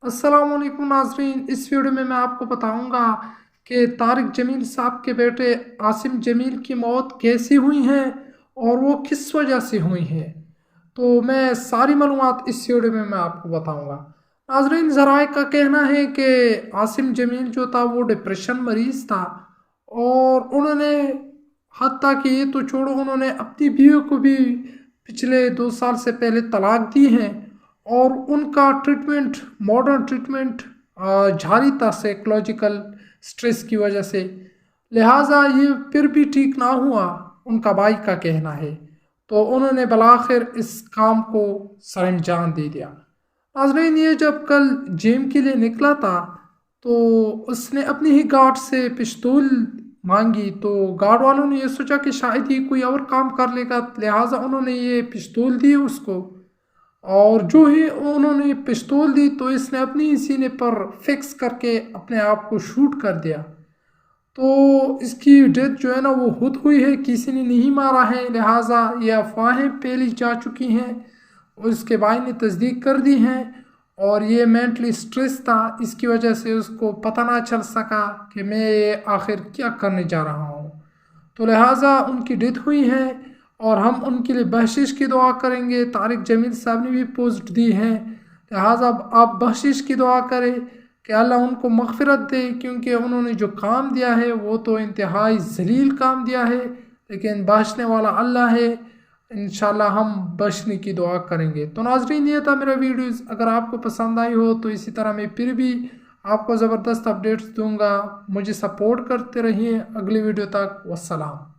अस्सलाम वालेकुम नाजरीन। इस वीडियो में मैं आपको बताऊंगा कि तारिक जमील साहब के बेटे आसिम जमील की मौत कैसी हुई है और वो किस वजह से हुई है। तो मैं सारी मालूमात इस वीडियो में मैं आपको बताऊंगा। नाजरीन, ज़राए का कहना है कि आसिम जमील जो था वो डिप्रेशन मरीज़ था और उन्होंने हत्ता कि ये तो छोड़ो, उन्होंने अपनी बीवी को भी पिछले 2 साल से पहले तलाक दी है और उनका ट्रीटमेंट, मॉडर्न ट्रीटमेंट जारी था साइकोलॉजिकल स्ट्रेस की वजह से। लिहाजा ये फिर भी ठीक ना हुआ, उनका भाई का कहना है। तो उन्होंने बलाखिर इस काम को सर अंजाम दे दिया। नाज़रीन, ये जब कल जिम के लिए निकला था तो उसने अपनी ही गार्ड से पिस्तौल मांगी। तो गार्ड वालों ने ये सोचा कि शायद ही कोई और काम कर लेगा, लिहाजा उन्होंने ये पिस्तौल दी उसको। और जो ही उन्होंने पिस्तौल दी तो इसने अपनी ही सीने पर फिक्स करके अपने आप को शूट कर दिया। तो इसकी डेथ जो है ना वो खुद हुई है, किसी ने नहीं मारा है। लिहाजा ये अफवाहें फैली जा चुकी हैं और इसके भाई ने तस्दीक कर दी हैं। और ये मेंटली स्ट्रेस था, इसकी वजह से उसको पता ना चल सका कि मैं ये आखिर क्या करने जा रहा हूँ। तो लिहाजा उनकी डेथ हुई है और हम उनके लिए बख्शिश की दुआ करेंगे। तारिक जमील साहब ने भी पोस्ट दी है, लिहाजा आप बख्शिश की दुआ करें कि अल्लाह उनको मग़फ़िरत दे, क्योंकि उन्होंने जो काम दिया है वो तो इंतहाई ज़लील काम दिया है, लेकिन बख्शने वाला अल्लाह है। इंशाल्लाह हम बख्शने की दुआ करेंगे। तो नाज़रीन, ये था मेरा वीडियोज़। अगर आपको पसंद आई हो तो इसी तरह मैं फिर भी आपको ज़बरदस्त अपडेट्स दूंगा। मुझे सपोर्ट करते रहिए। अगली वीडियो तक वस्सलाम।